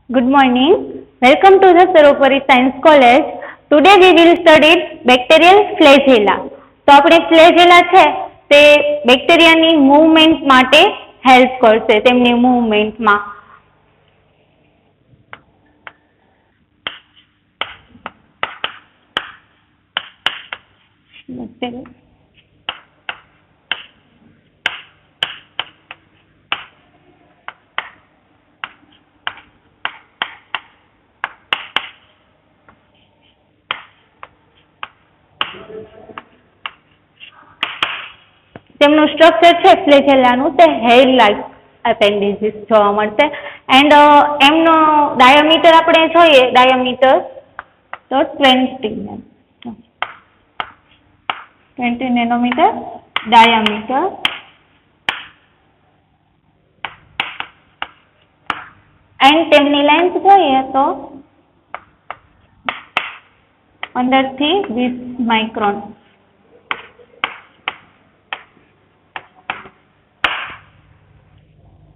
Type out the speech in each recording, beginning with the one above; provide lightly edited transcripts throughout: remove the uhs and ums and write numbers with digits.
Good morning. Welcome to the Saropari Science College. Today we will study bacterial flagella. તો આપણે flagella છે તે બેક્ટેરિયાની movement માટે help કરશે તેમની મૂવમેન્ટમાં. તેમનું સ્ટ્રક્ચર છે ફ્લેજેલાનું તે હેર લાઇક એપેન્ડિસિસ જોવા મળશે. એન્ડ એમનો ડાયામીટર આપણે જોઈએ ડાયામીટર તો 20 નેનોમીટર ડાયામીટર. એન્ડ તેમની લેન્થ જોઈએ તો 15 થી 20 માઇક્રોન.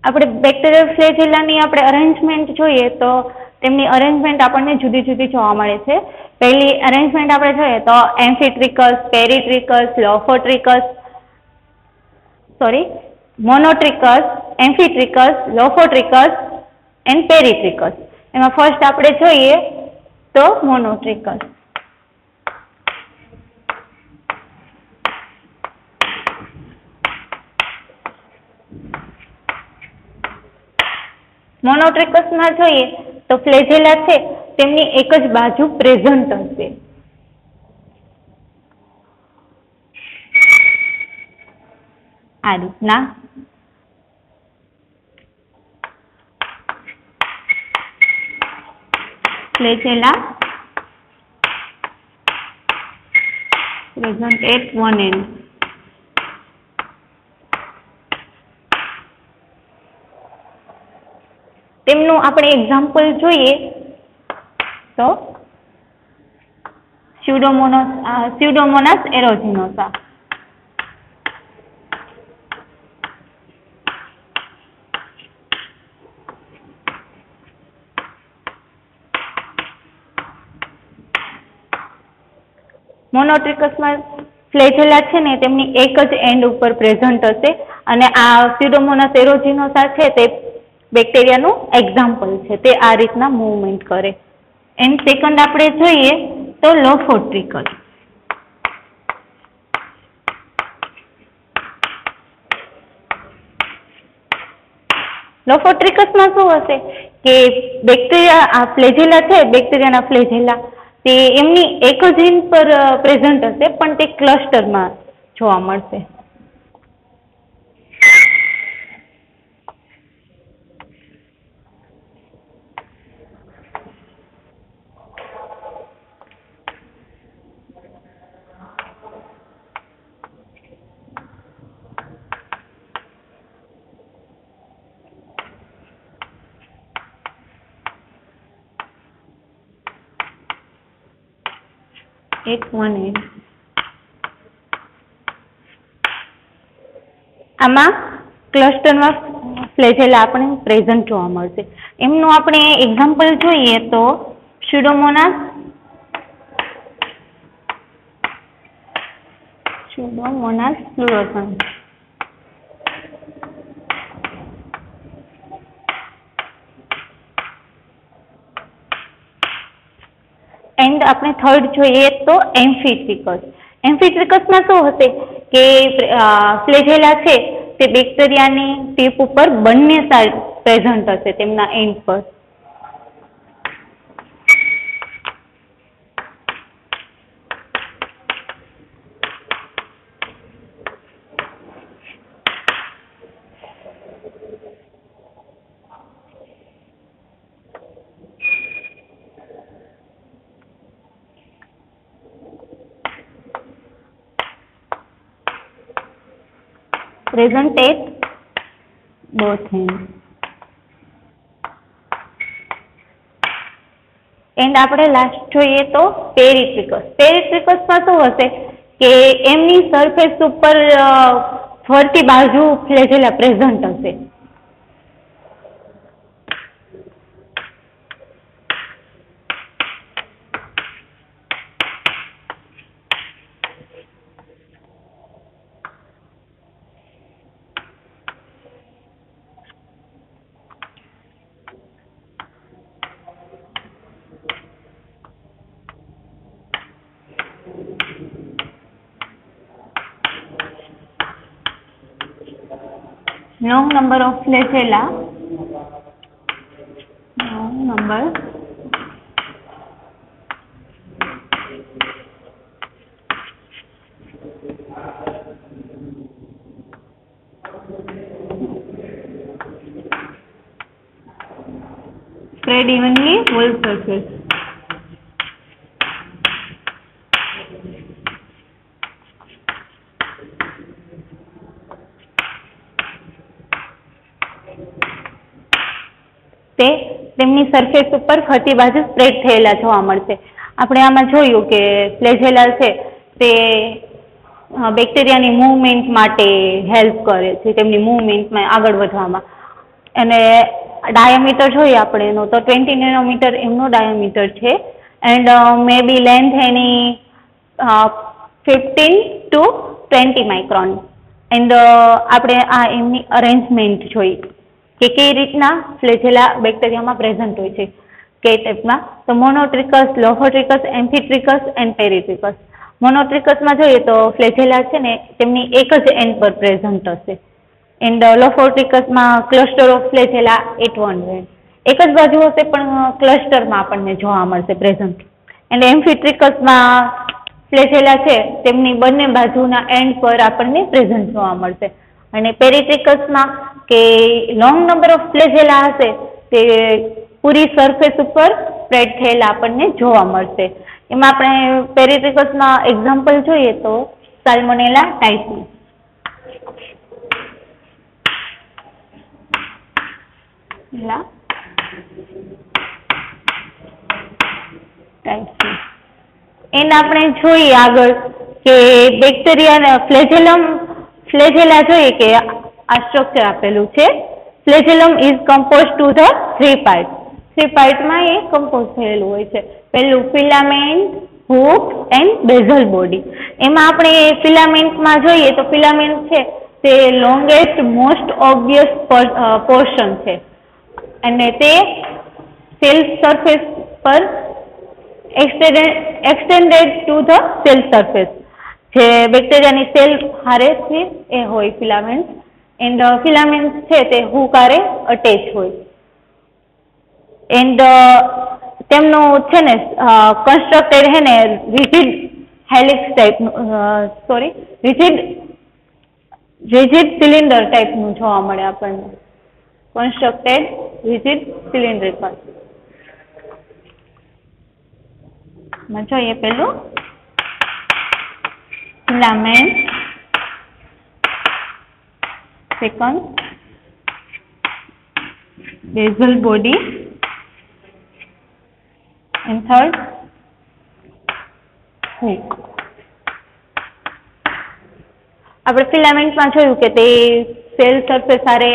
આપણે બેક્ટેરિયલ ફ્લેજેલાની આપણે અરેન્જમેન્ટ જોઈએ તો તેમની અરેન્જમેન્ટ આપણને જુદી જુદી જોવા મળે છે. પહેલી અરેન્જમેન્ટ આપણે જોઈએ તો એમ્ફિટ્રિકસ, પેરીટ્રિકસ, મોનોટ્રિકસ, એમ્ફિટ્રિકસ, લોફોટ્રિકસ એન્ડ પેરીટ્રિકસ. એમાં ફર્સ્ટ આપણે જોઈએ તો મોનોટ્રિકસ. મોનોટ્રિકસમાં જોઈએ તો ફ્લેજેલા છે તેમની એક જ બાજુ પ્રેઝન્ટ હશે. આ રીતના ફ્લેજેલા પ્રેઝન્ટ એટ વન એન્ડ. તેમનું આપણે એક્ઝામ્પલ જોઈએ તો સ્યુડોમોનાસ એરોજીનોસા. મોનોટ્રિકસમાં ફ્લેજેલા છે ને તેમની એક જ એન્ડ ઉપર પ્રેઝન્ટ હશે અને આ સ્યુડોમોનાસ એરોજીનોસા છે તે બેક્ટેરિયાનું એક્ઝામ્પલ છે. તે આ રીતના મૂવમેન્ટ કરે. એન્ડ સેકન્ડ આપણે જોઈએ તો લોફોટ્રિકસ. લોફોટ્રિકસમાં શું હશે કે બેક્ટેરિયા આ ફ્લેજેલા છે બેક્ટેરિયાના ફ્લેજેલા તે એમની એક જ એન્ડ પર પ્રેઝન્ટ હશે પણ તે ક્લસ્ટરમાં જોવા મળશે. એક વન એન્ડ. આમાં ક્લસ્ટરમાં ફ્લેજેલા આપણે પ્રેઝન્ટ જોવા મળશે. એમનું આપણે એક્ઝામ્પલ જોઈએ તો સ્યુડોમોનાસ ફ્લુરોસન્સ. એન્ડ આપણે થર્ડ જોઈએ તો એમ્ફિટ્રિકસ. એમ્ફિટ્રિકસમાં શું હશે કે ફ્લેજેલા છે તે બેક્ટેરિયાની ટીપ ઉપર બંને સાઈડ પ્રેઝન્ટ હશે તેમના એન્ડ પર. Present at both ends. And આપણે લાસ્ટ જોઈએ તો પેરીટ્રિકસ. પેરીટ્રિકસમાં શું હશે કે એમની સરફેસ ઉપર ફરતી બાજુ ફ્લેજેલા પ્રેઝન્ટ હશે. long number of flagella, long number spread evenly whole surface. તે તેમની સરફેસ ઉપર ફરતી બાજુ સ્પ્રેડ થયેલા જોવા મળશે. આપણે આમાં જોયું કે ફ્લેજેલા છે તે બેક્ટેરિયાની મૂવમેન્ટ માટે હેલ્પ કરે છે, તેમની મૂવમેન્ટમાં આગળ વધવામાં. અને ડાયામીટર જોઈએ આપણે એનો તો 20 નેનોમીટર એમનો ડાયામીટર છે. એન્ડ મે બી લેન્થ એની 15 to 20 માઇક્રોન. એન્ડ આપણે આ એમની અરેન્જમેન્ટ જોઈ કે કઈ રીતના ફ્લેજેલા બેક્ટેરિયામાં પ્રેઝન્ટ હોય છે, કઈ ટાઈપમાં. તો મોનોટ્રિકસ, લોફોટ્રિકસ, એમ્ફીટ્રિકસ એન્ડ પેરીટ્રિકસ. મોનોટ્રિકસમાં જોઈએ તો ફ્લેજેલા છે ને તેમની એક જ એન્ડ પર પ્રેઝન્ટ હશે. એન્ડ લોફોટ્રિકસમાં cluster of flagella at one end, એક જ બાજુ હશે પણ ક્લસ્ટરમાં આપણને જોવા મળશે પ્રેઝન્ટ. એન્ડ એમ્ફીટ્રિકસમાં ફ્લેજેલા છે તેમની બંને બાજુના એન્ડ પર આપણને પ્રેઝન્ટ જોવા મળશે. અને પેરીટ્રિકસમાં કે લોંગ નંબર ઓફ ફ્લેજેલા હશે તે પૂરી સરફેસ ઉપર સ્પ્રેડ થયેલા આપણને જોવા મળશે. એમાં આપણે પેરીટ્રિકસમાં એક્ઝામ્પલ જોઈએ તો સાલ્મોનેલા ટાઇફી. એને આપણે જોઈએ આગળ કે બેક્ટેરિયા ફ્લેજેલા જોઈએ કે આ સ્ટ્રક્ચર આપેલું છે. Flagellum is compose to the 3 part. 3 પાર્ટમાં એ કમ્પોઝ થયેલું હોય છે. પહેલું filament, hook and basal body. એમાં આપણે ફિલામેન્ટમાં જોઈએ તો ફિલામેન્ટ છે તે લોંગેસ્ટ મોસ્ટ ઓબ્વિયસ પોર્શન છે અને તે સેલ સરફેસ પર extended two the cell surface. જે બેક્ટેરિયાની સેલ હારે છે એ હોય ફિલામેન્ટ. એન્ડ ફિલામેન્ટ છે તે હૂક હારે અટેચ હોય. એન્ડ તેમનું છે ને કન્સ્ટ્રક્ટેડ છે ને રિજિડ હેલિક્સ ટાઈપનું રિજિડ સિલિન્ડર ટાઈપનું જોવા મળે આપણને. Constructed rigid cylindrical. જોઈએ પેલું filament, second basal body and third hook. આપણે ફિલામેન્ટમાં જોયું કે તે સેલ સરફેસ હારે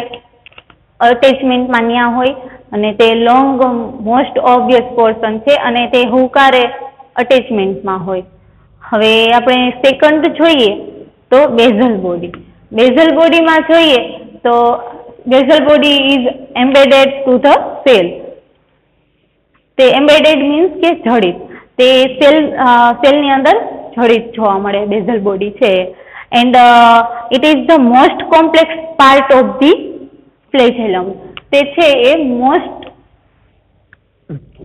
અટેચમેન્ટમાં ન્યા હોય અને તે લોંગ મોસ્ટ ઓબ્વિયસ પોર્શન છે અને તે હૂક હારે અટેચમેન્ટમાં હોય. હવે આપણે સેકન્ડ જોઈએ તો બેઝલ બોડી. બેઝલ બોડીમાં જોઈએ તો basal body is embedded to the cell. તે એમ્બેડેડ મીન્સ કે જડિત. તે સેલની અંદર જડિત જોવા મળે બેઝલ બોડી છે. And it is the most complex part of the flagellum. તે છે એ મોસ્ટ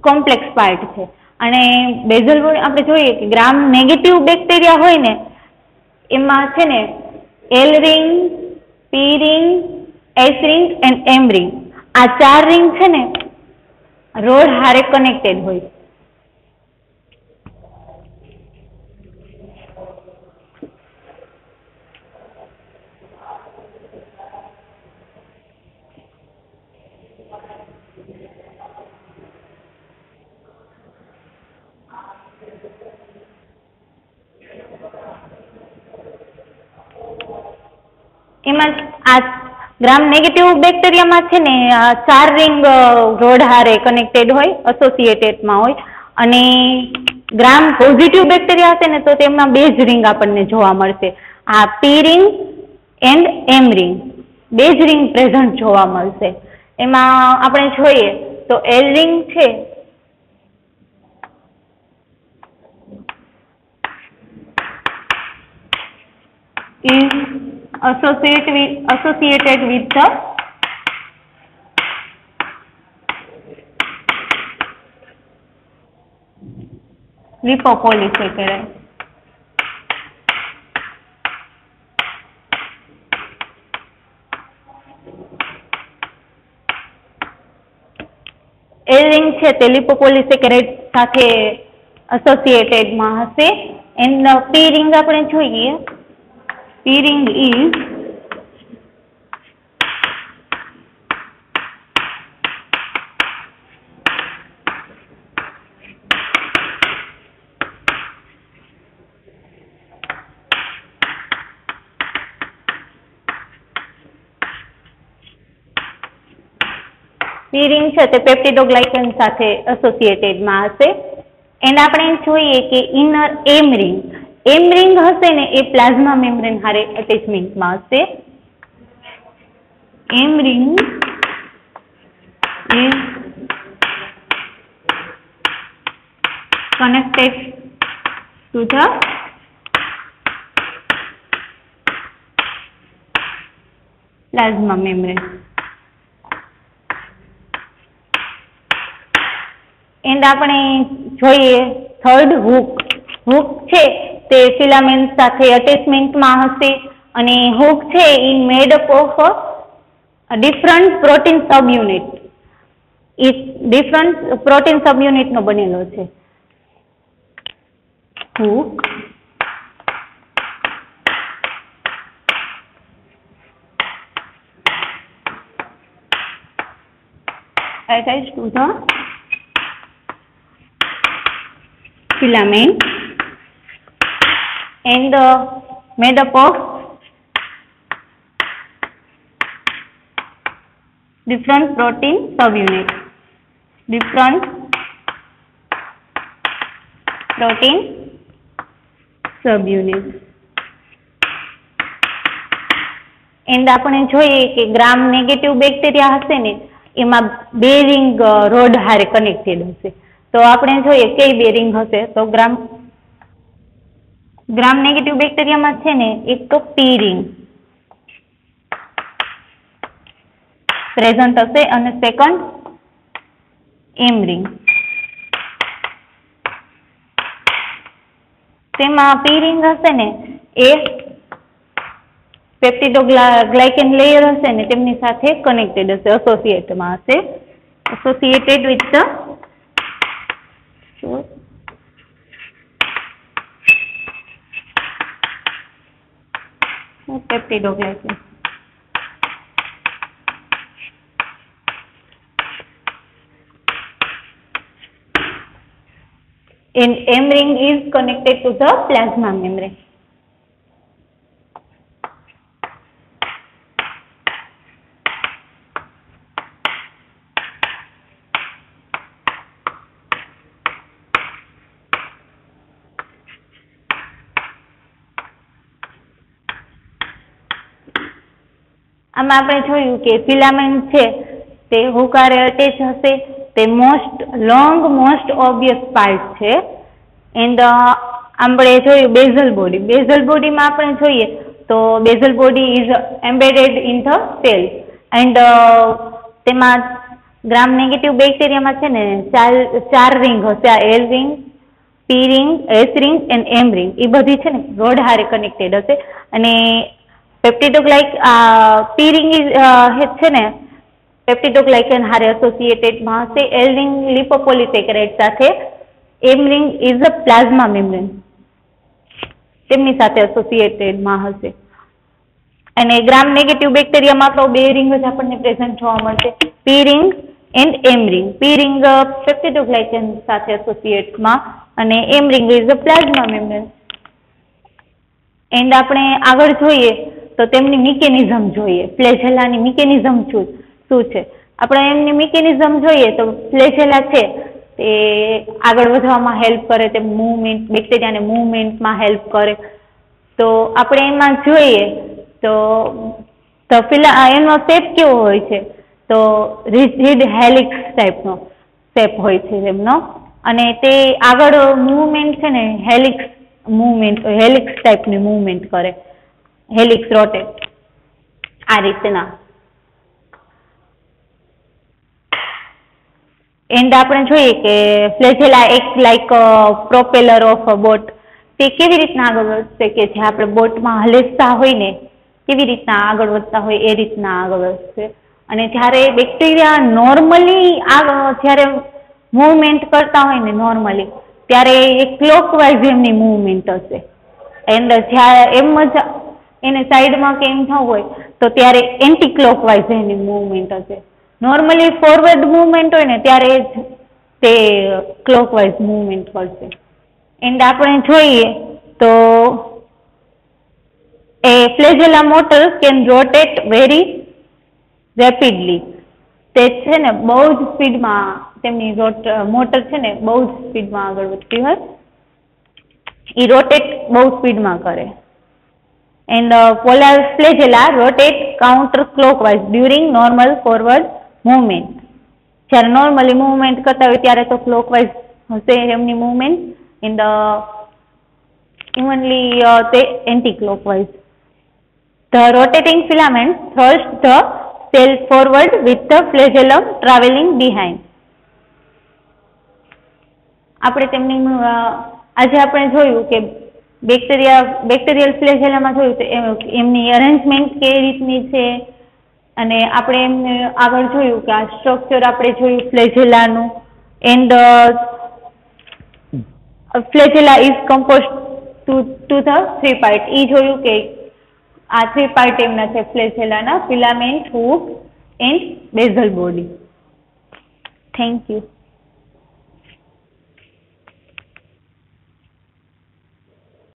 કોમ્પ્લેક્સ પાર્ટ છે. અને બેઝલ બોડી આપણે જોઈએ કે ગ્રામ નેગેટિવ બેક્ટેરિયા હોય ને એમાં છે ને L ring, P ring, S ring and M ring, આ 4 રિંગ છે ને રોડ હારે કનેક્ટેડ હોય. એમાં આ ગ્રામ નેગેટિવ બેક્ટેરિયામાં છે ને 4 રિંગ રોડ હારે કનેક્ટેડ હોય, એસોસિએટેડમાં હોય. અને ગ્રામ પોઝિટિવ બેક્ટેરિયા હશે ને તો તેમાં 2 જ રિંગ આપણને જોવા મળશે. આ P ring and M ring 2 જ રિંગ પ્રેઝન્ટ જોવા મળશે. એમાં આપણે જોઈએ તો એલ રિંગ છે is associated with the lipopolysaccharide. L ring છે તે લિપોપોલિસેકેરાઇડ સાથે એસોસિએટેડ માં હશે. એન્ડ P ring આપણે જોઈએ. P ring is P ring છે તે પેપ્ટિડોગ્લાયકન સાથે એસોસિએટેડ માં હશે. એન્ડ આપણે જોઈએ કે ઇનર M ring હશે ને એ પ્લાઝ્મા મેમ્બ્રેન હારે અટેચમેન્ટમાં હશે. M ring is connected to the plasma membrane. And આપણે જોઈએ થર્ડ હુક છે તે ફિલામેન્ટ સાથે અટેચમેન્ટમાં હશે અને હુક છે એ made up of different protein subunit. એ ડિફરન્ટ પ્રોટીન સબયુનિટ નો બનેલો છે. Hook attached to the filament and made up of different protein subunits. And આપણે જોઈએ કે ગ્રામ નેગેટિવ બેક્ટેરિયા હશે ને એમાં બે રિંગ રોડ હારે કનેક્ટેડ હશે. તો આપણે જોઈએ કઈ બે રિંગ હશે. તો ગ્રામ નેગેટિવ બેક્ટેરિયામાં છે ને એક તો P ring પ્રેઝન્ટ હશે અને સેકન્ડ M ring. તેમાં P ring હશે ને એ પેપ્ટિડોગ્લાયકન લેયર હશે ને તેમની સાથે કનેક્ટેડ હશે, associated with the peptidoglycan. And M ring is connected to the plasma membrane. આમાં આપણે જોયું કે ફિલામેન્ટ છે તે હુક હારે અટેચ હશે. તે મોસ્ટ ઓબ્વિયસ પાર્ટ છે. એન્ડ આપણે જોયું બેઝલ બોડીમાં આપણે જોઈએ તો basal body is embedded in the cell. And તેમાં ગ્રામ નેગેટિવ બેક્ટેરિયામાં છે ને ચાર રિંગ હશે. આ L ring, P ring, S ring and M ring એ બધી છે ને રોડ હારે કનેક્ટેડ હશે. અને P ring છે ને પેપ્ટિડોગ્લાયકન હારે એસોસિએટેડ માં હશે. L ring લિપોપોલિસેકેરાઇડ સાથે, M ring is a plasma membrane તેમની સાથે એસોસિએટેડ માં હશે. અને ગ્રામ નેગેટિવ બેક્ટેરિયામાં તો બે રિંગ જ આપણને પ્રેઝન્ટ જોવા મળશે, P ring and M ring. P ring પેપ્ટિડોગ્લાયકન સાથે એસોસિએટ માં અને M ring is a plasma membrane. And આપણે આગળ જોઈએ તો તેમની મિકેનિઝમ જોઈએ. ફ્લેજેલાની મિકેનિઝમ શું છે? આપણે એમની મિકેનિઝમ જોઈએ તો ફ્લેજેલા છે તે આગળ વધવામાં હેલ્પ કરે, તે મૂવમેન્ટ, બેક્ટેરિયાને મૂવમેન્ટમાં હેલ્પ કરે. તો આપણે એમાં જોઈએ તો એનો શેપ કેવો હોય છે? તો રિજિડ હેલિક્સ ટાઈપનો શેપ હોય છે એમનો. અને તે આગળ મૂવમેન્ટ છે ને હેલિક્સ ટાઈપની મૂવમેન્ટ કરે, હેલિક્સ રોટેટ. આ રીતના. એન્ડ આપણે જોઈએ કે ફ્લેજેલા એક like propeller of a boat. તે કેવી રીતના આગળ વધશે કે જે આપણે બોટમાં હલેસતા હોય ને કેવી રીતના આગળ વધતા હોય એ રીતના આગળ વધશે. અને જ્યારે બેક્ટેરિયા નોર્મલી જ્યારે મૂવમેન્ટ કરતા હોય ને નોર્મલી ત્યારે એ ક્લોકવાઇઝ એમની મૂવમેન્ટ હશે. એન્ડ જ્યારે એમ જ એને સાઈડમાં કે એમ થવું હોય તો ત્યારે એન્ટી ક્લોકવાઇઝ એની મૂવમેન્ટ હશે. નોર્મલી ફોરવર્ડ મૂવમેન્ટ હોય ને ત્યારે જ તે ક્લોકવાઇઝ મૂવમેન્ટ કરશે. એન્ડ આપણે જોઈએ તો એ flagella motor can rotate very rapidly. તે છે ને બહુ જ સ્પીડમાં તેમની મોટર છે ને બહુ જ સ્પીડમાં આગળ વધતી હોય. એ રોટેટ બહુ સ્પીડમાં કરે. And polar flagella rotate counter clockwise during normal forward movement. જ્યારે નોર્મલી મૂવમેન્ટ કરતા હોય ત્યારે તો ક્લોકવાઇઝ હશે એમની મૂવમેન્ટ. એન્ડ ઇવનલી તે anti clockwise. The rotating filament thrust the cell forward with the flagellum travelling behind. આપણે તેમની આજે આપણે જોયું કે બેક્ટેરિયલ ફ્લેજેલામાં જોયું તો એમની અરેન્જમેન્ટ કેવી રીતની છે. અને આપણે એમને આગળ જોયું કે આ સ્ટ્રક્ચર આપણે જોયું ફ્લેજેલાનું. And flagella is compose to the 3 part. એ જોયું કે આ 3 પાર્ટ એમના છે ફ્લેજેલાના: filament, hook and basal body. Thank you.